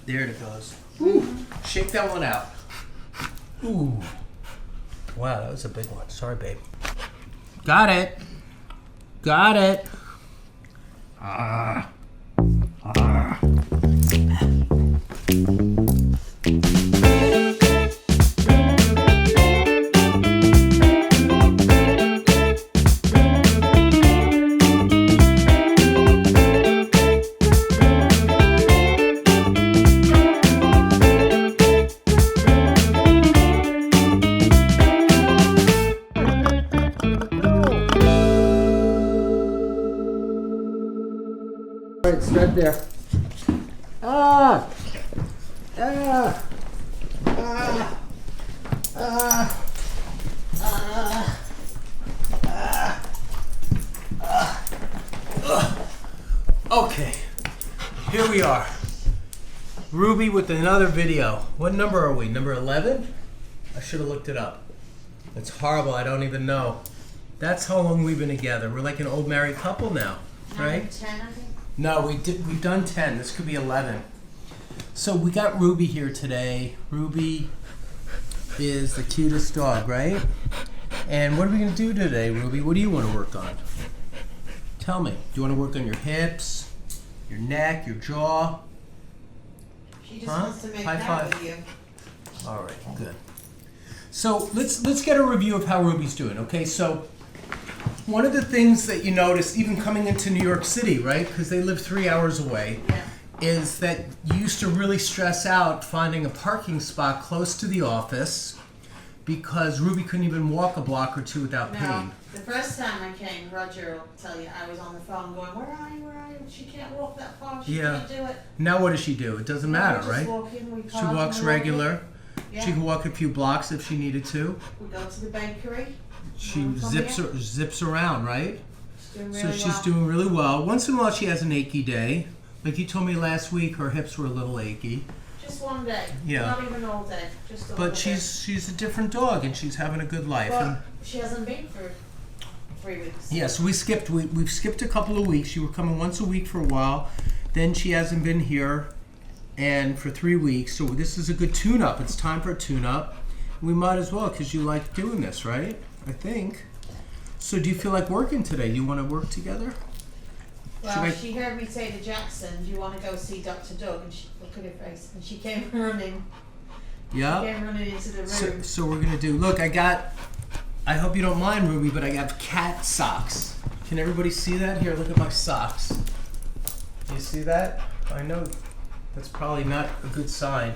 There it goes. Ooh, shake that one out. Ooh. Wow, that was a big one. Sorry, babe. Got it. Got it. Ah. Ah. Right, start there. Ah! Ah! Ah! Ah! Ah! Ah! Ah! Okay, here we are. Ruby with another video. What number are we? Number 11? I should have looked it up. It's horrible, I don't even know. That's how long we've been together. We're like an old married couple now, right? 10, I think. No, we've done 10. This could be 11. So we got Ruby here today. Ruby is the cutest dog, right? And what are we going to do today, Ruby? What do you want to work on? Tell me. Do you want to work on your hips, your neck, your jaw? She just wants to make out with you. All right, good. So let's get a review of how Ruby's doing. Okay, so one of the things that you notice, even coming into New York City, right, because they live 3 hours away, is that you used to really stress out finding a parking spot close to the office because Ruby couldn't even walk a block or two without pain. The first time I came, Roger will tell you, I was on the phone going, where are you, where are you? She can't walk that far, she can't do it. Now what does she do? It doesn't matter, right? She walks regular. Yeah. She can walk a few blocks if she needed to. We go to the bakery. She zips around, right? She's doing really well. Once in a while she has an achy day. Like you told me last week, her hips were a little achy. Just one day. Yeah. Not even all day. Just a But she's a different dog and she's having a good life. But she hasn't been for 3 weeks. Yeah, so we've skipped a couple of weeks. You were coming once a week for a while. Then she hasn't been here and for 3 weeks. So this is a good tune-up. It's time for a tune-up. We might as well because you like doing this, right? I think. So do you feel like working today? Do you want to work together? Well, she heard me say to Jackson, do you want to go see Dr. Doug? And she, look at her face. And she came running. Yeah. She came running into the room. So we're going to do, look, I hope you don't mind, Ruby, but I have cat socks. Can everybody see that? Here, look at my socks. Do you see that? I know that's probably not a good sign.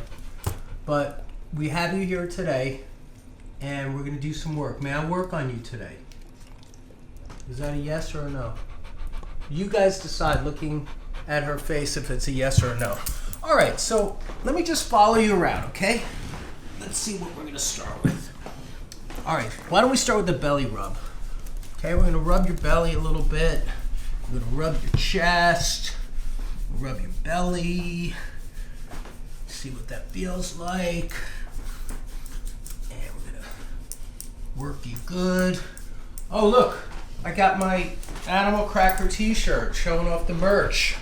But we have you here today. And we're going to do some work. May I work on you today? Is that a yes or a no? You guys decide looking at her face if it's a yes or a no. All right, so let me just follow you around, okay? Let's see what we're going to start with. All right, why don't we start with the belly rub? Okay, we're going to rub your belly a little bit. We're going to rub your chest, rub your belly, see what that feels like. Work you good. Oh look, I got my Animal Cracker t-shirt showing off the merch.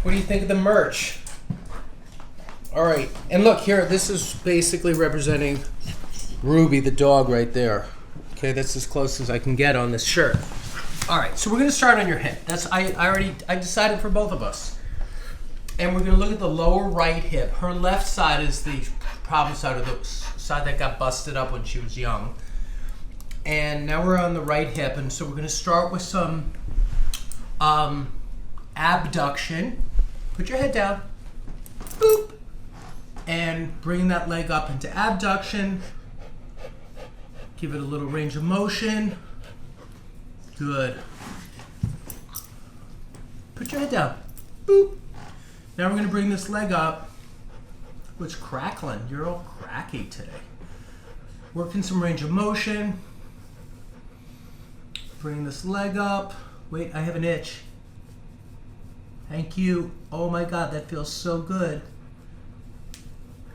What do you think of the merch? All right, and look here, this is basically representing Ruby the dog right there. Okay, that's as close as I can get on this shirt. All right, so we're gonna start on your hip. I decided for both of us. And we're gonna look at the lower right hip. Her left side is the problem side, or the side that got busted up when she was young. And now we're on the right hip, and so we're going to start with some abduction. Put your head down. Boop. And bring that leg up into abduction. Give it a little range of motion. Good. Put your head down. Boop. Now we're going to bring this leg up. What's crackling? You're all cracky today. Working some range of motion. Bring this leg up. Wait, I have an itch. Thank you. Oh my God, that feels so good.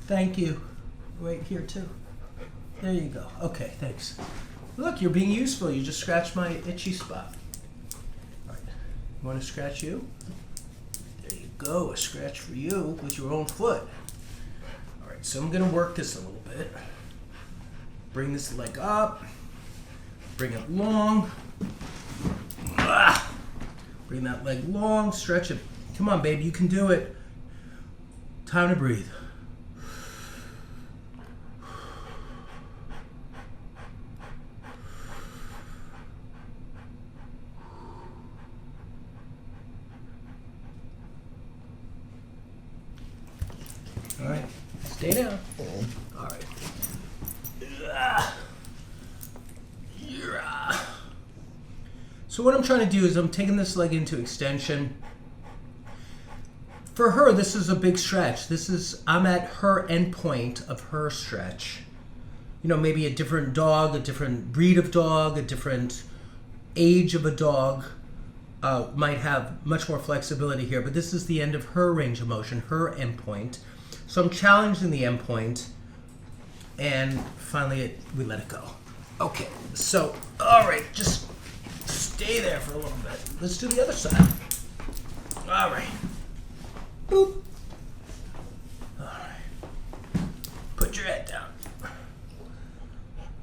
Thank you. Wait, here too. There you go. Okay, thanks. Look, you're being useful. You just scratched my itchy spot. All right. You want to scratch you? There you go, a scratch for you with your own foot. All right, so I'm gonna work this a little bit. Bring this leg up, bring it long. Bring that leg long, stretch it. Come on, baby, you can do it. Time to breathe. All right, stay down. All right. So what I'm trying to do is I'm taking this leg into extension. For her, this is a big stretch. I'm at her end point of her stretch. You know, maybe a different dog, a different breed of dog, a different age of a dog might have much more flexibility here, but this is the end of her range of motion, her end point. So I'm challenging the end point, and finally we let it go. Okay, so, all right, just stay there for a little bit. Let's do the other side. All right. Boop. All right. Put your head down. I'm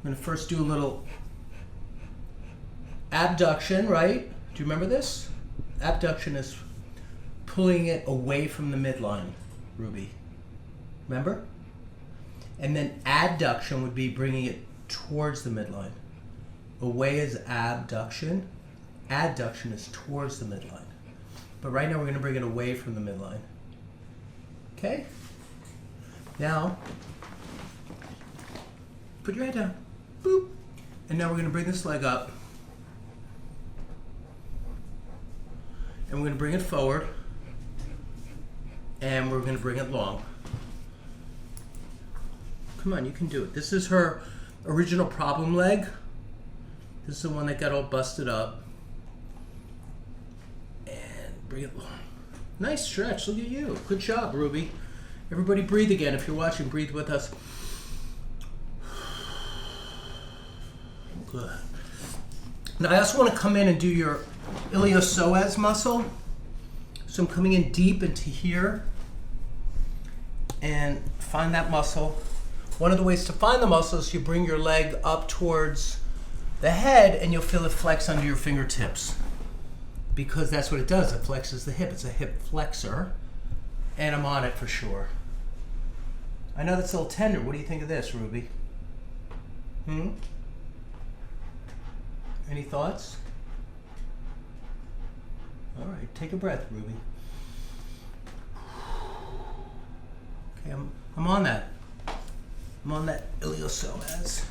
going to first do a little abduction, right? Do you remember this? Abduction is pulling it away from the midline, Ruby. Remember? And then adduction would be bringing it towards the midline. Away is abduction. Adduction is towards the midline. But right now we're going to bring it away from the midline. Okay? Now, put your head down. Boop. And now we're going to bring this leg up. And we're going to bring it forward. And we're going to bring it long. Come on, you can do it. This is her original problem leg. This is the one that got all busted up. And bring it long. Nice stretch, look at you. Good job, Ruby. Everybody breathe again. If you're watching, breathe with us. Good. Now I also want to come in and do your Iliopsoas muscle. So I'm coming in deep into here and find that muscle. One of the ways to find the muscle is you bring your leg up towards the head and you'll feel it flex under your fingertips, because that's what it does. It flexes the hip. It's a hip flexor, and I'm on it for sure. I know that's a little tender. What do you think of this, Ruby? Any thoughts? All right, take a breath, Ruby. Okay, I'm on that. I'm on that Iliopsoas.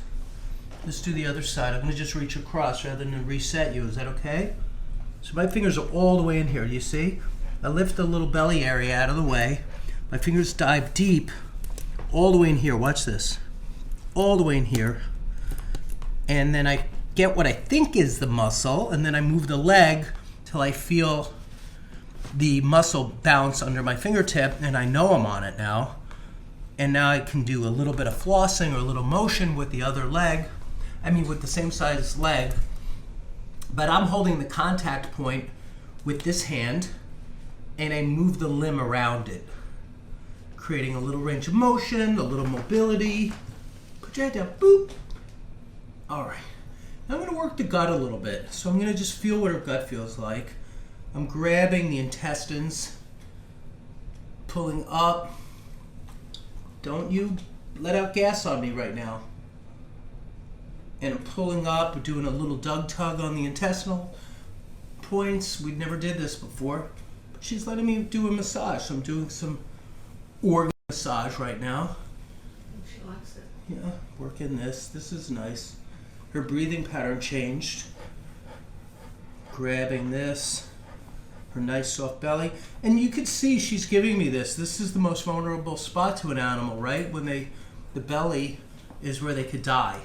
Let's do the other side. I'm going to just reach across rather than reset you. Is that okay? So my fingers are all the way in here. Do you see? I lift the little belly area out of the way. My fingers dive deep all the way in here. Watch this. All the way in here. And then I get what I think is the muscle, and then I move the leg till I feel the muscle bounce under my fingertip, and I know I'm on it now. And now I can do a little bit of flossing or a little motion with the other leg. I mean, with the same size leg. But I'm holding the contact point with this hand, and I move the limb around it, creating a little range of motion, a little mobility. Put your head down, boop. All right. Now I'm going to work the gut a little bit. So I'm going to just feel what her gut feels like. I'm grabbing the intestines, pulling up. Don't you let out gas on me right now. And I'm pulling up, doing a little tug on the intestinal points. We never did this before. But she's letting me do a massage. So I'm doing some organ massage right now. She likes it. Yeah, working this. This is nice. Her breathing pattern changed. Grabbing this. Her nice soft belly. And you could see she's giving me this. This is the most vulnerable spot to an animal, right? When the belly is where they could die,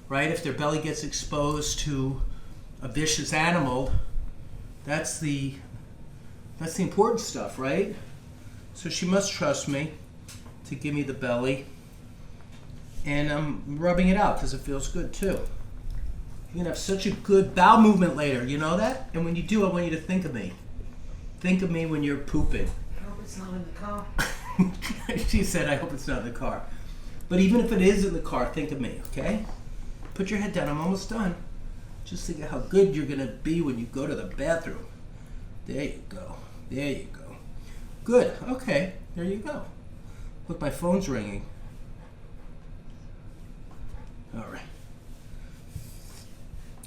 right? If their belly gets exposed to a vicious animal, that's the important stuff, right? So she must trust me to give me the belly. And I'm rubbing it out because it feels good too. You're gonna have such a good bowel movement later, you know that? And when you do, I want you to think of me. Think of me when you're pooping. it's not in the car. She said, I hope it's not in the car. But even if it is in the car, think of me, okay? Put your head down. I'm almost done. Just think of how good you're going to be when you go to the bathroom. There you go. There you go. Good. Okay. There you go. Look, my phone's ringing. All right.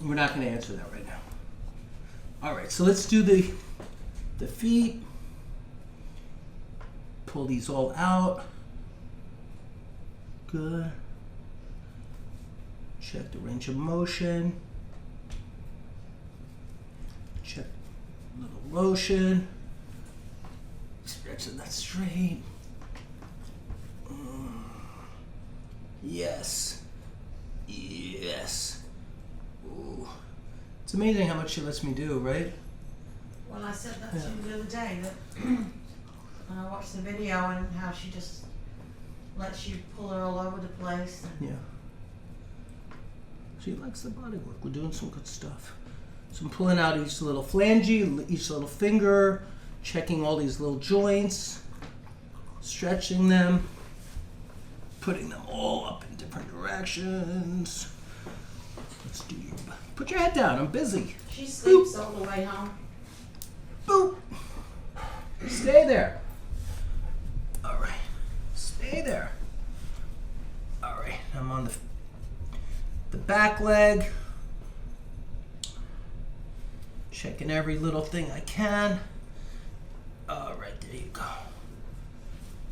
We're not going to answer that right now. All right. So let's do the feet. Pull these all out. Good. Check the range of motion. Check a little motion. Stretching that straight. Yes. Yes. Ooh. It's amazing how much she lets me do, right? Well, I said that to you the other day, that when I watched the video and how she just lets you pull her all over the place. Yeah. She likes the body work. We're doing some good stuff. So I'm pulling out each little flange, each little finger, checking all these little joints, stretching them, putting them all up in different directions. Let's do your... Put your head down. I'm busy. She sleeps all the way home. Boop. Stay there. All right. Stay there. All right. I'm on the back leg. Checking every little thing I can. All right, there you go.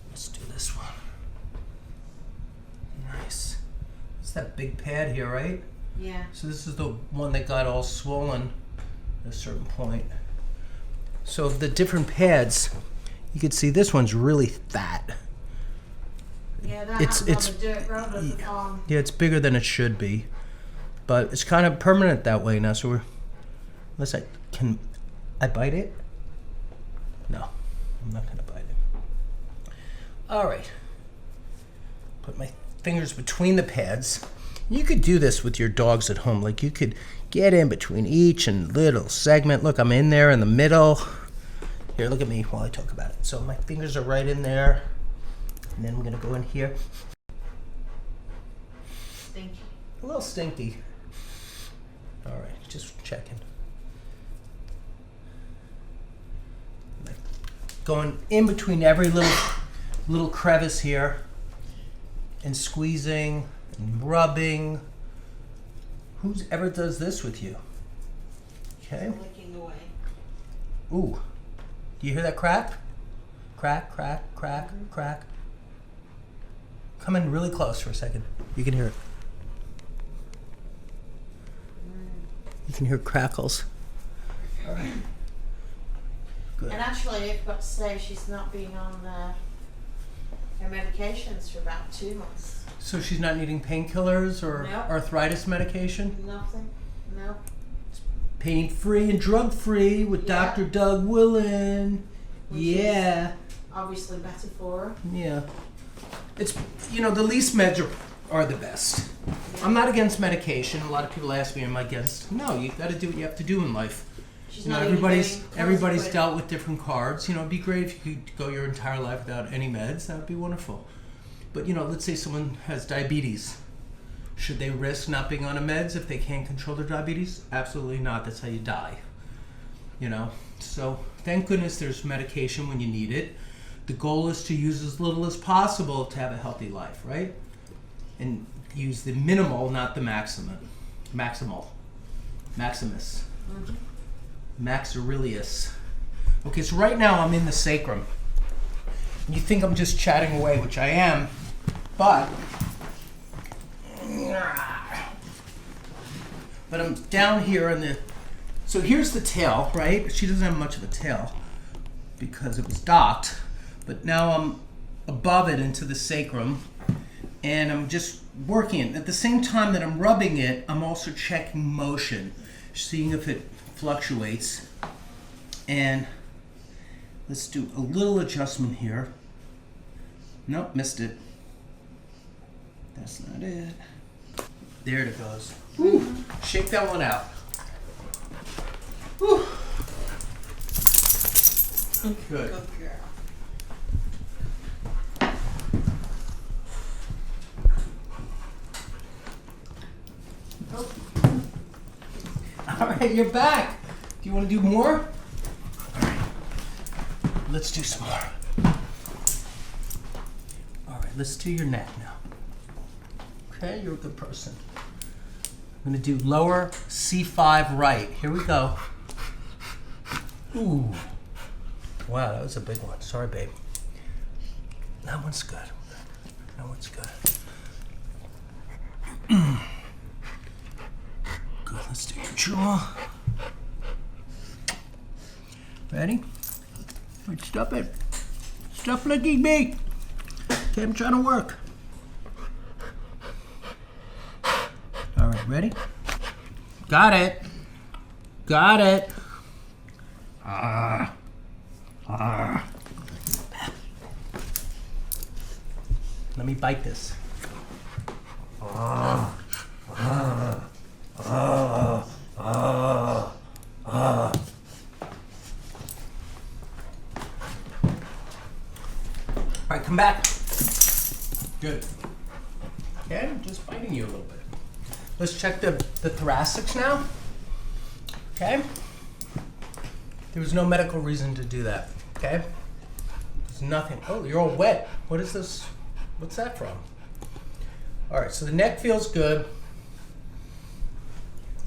Let's do this one. Nice. It's that big pad here, right? Yeah. So this is the one that got all swollen at a certain point. So of the different pads, you can see this one's really fat. Yeah, that happened on the dirt road at the farm. Yeah, it's bigger than it should be. But it's kind of permanent that way now, so unless I bite it? No, I'm not gonna bite it. All right. Put my fingers between the pads. You could do this with your dogs at home. Like you could get in between each and little segment. Look, I'm in there in the middle. Here, look at me while I talk about it. So my fingers are right in there. And then we're gonna go in here. Stinky. A little stinky. All right, just checking. Going in between every little crevice here and squeezing and rubbing. Who's ever does this with you? Okay. Licking away. Ooh. Do you hear that crack? Crack, crack, crack, crack. Come in really close for a second. You can hear it. You can hear crackles. All right. Good. And actually, I've got to say, she's not been on her medications for about 2 months. So she's not needing painkillers or Nope. arthritis medication? Nothing. No. Pain-free and drug-free with Yeah. Dr. Doug Willen. Which Yeah. is obviously better for her. Yeah. It's, the least meds are the best. I'm not against medication. A lot of people ask me, am I against? No, you got to do what you have to do in life. She's You know, not even everybody's getting consequent- dealt with different cards. It'd be great if you could go your entire life without any meds. That would be wonderful. But let's say someone has diabetes. Should they risk not being on a meds if they can't control their diabetes? Absolutely not. That's how you die. So thank goodness there's medication when you need it. The goal is to use as little as possible to have a healthy life, right? And use the minimal, not the maximal. Maximus. Mm-hmm. Max Aurelius. Okay, so right now I'm in the sacrum. You think I'm just chatting away, which I am, but I'm down here in the. So here's the tail, right? She doesn't have much of a tail because it was docked, but now I'm above it into the sacrum, and I'm just working it. At the same time that I'm rubbing it, I'm also checking motion, seeing if it fluctuates. And let's do a little adjustment here. Nope, missed it. That's not it. There it goes. Whew. Shake that one out. Whew. Good. Good girl. right, you're back. Do you want to do more? All right. Let's do some more. All right, let's do your neck now. Okay, you're a good person. I'm gonna do lower C5 right. Here we go. Ooh. Wow, that was a big one. Sorry, babe. That one's good. That one's good. Good, let's do your jaw. Ready? Wait, stop it. Stop licking me. Okay, I'm trying to work. All right, ready? Got it. Got it. Let me bite this. All right, come back. Good. Okay, I'm just biting you a little bit. Let's check the thoracics now. Okay. There was no medical reason to do that. Okay. There's nothing. Oh, you're all wet. What is this? What's that from? All right, so the neck feels good.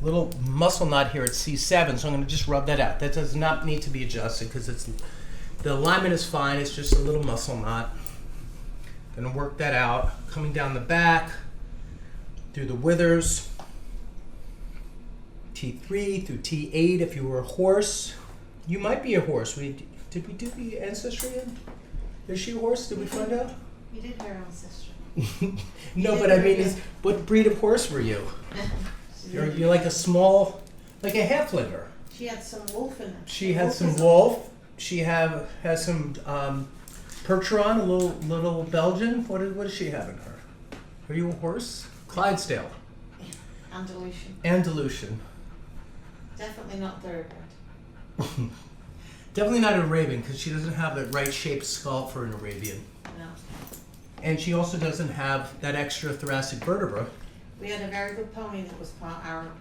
Little muscle knot here at C7, so I'm going to just rub that out. That does not need to be adjusted because the alignment is fine. It's just a little muscle knot. Going to work that out. Coming down the back, through the withers, T3 through T8 if you were a horse. You might be a horse. Did we do the ancestry in? Is she a horse? Did we find out? We did her ancestry. No, but I mean, what breed of horse were you? You're like a small, like a halflinger. She had some wolf in her. She had some wolf. She has some Percheron, a little Belgian. What does she have in her? Are you a horse? Clydesdale. Andalusian. Andalusian. Definitely not thoroughbred. Definitely not an Arabian because she doesn't have the right shaped skull for an Arabian. No. And she also doesn't have that extra thoracic vertebra. We had a very good pony that was part Arab.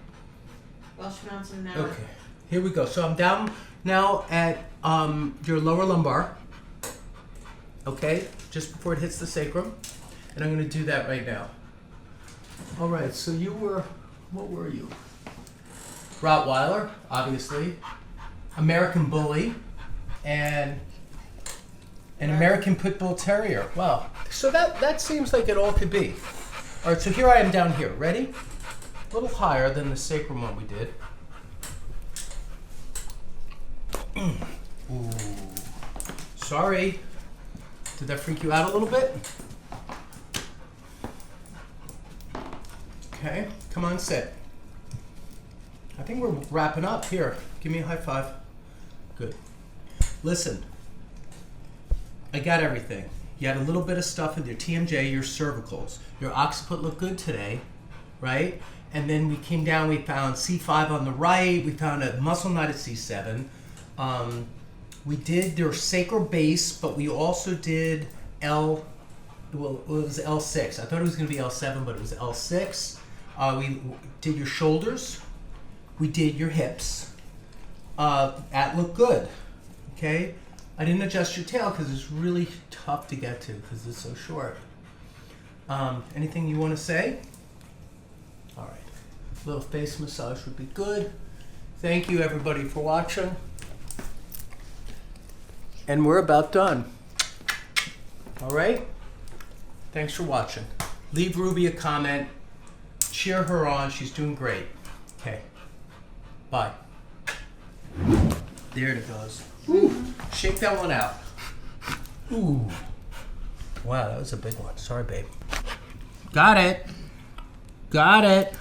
Welsh Mountain now. Okay, here we go. So I'm down now at your lower lumbar. Okay, just before it hits the sacrum. And I'm going to do that right now. All right, so what were you? Rottweiler, obviously. American Bully. And an American Pit Bull Terrier. Wow. So that seems like it all could be. All right, so here I am down here. Ready? A little higher than the sacrum one we did. Ooh. Sorry. Did that freak you out a little bit? Okay, come on, sit. I think we're wrapping up. Here, give me a high five. Good. Listen, I got everything. You had a little bit of stuff with your TMJ, your cervicals. Your occiput looked good today, right? And then we came down, we found C5 on the right, we found a muscle knot at C7. We did their sacral base, but we also did it was L6. I thought it was gonna be L7, but it was L6. We did your shoulders. We did your hips. That looked good, okay? I didn't adjust your tail because it's really tough to get to because it's so short. Anything you want to say? All right. A little face massage would be good. Thank you, everybody, for watching. And we're about done. All right? Thanks for watching. Leave Ruby a comment. Cheer her on. She's doing great. Okay. Bye. There it goes. Ooh. Shake that one out. Ooh. Wow, that was a big one. Sorry, babe. Got it. Got it.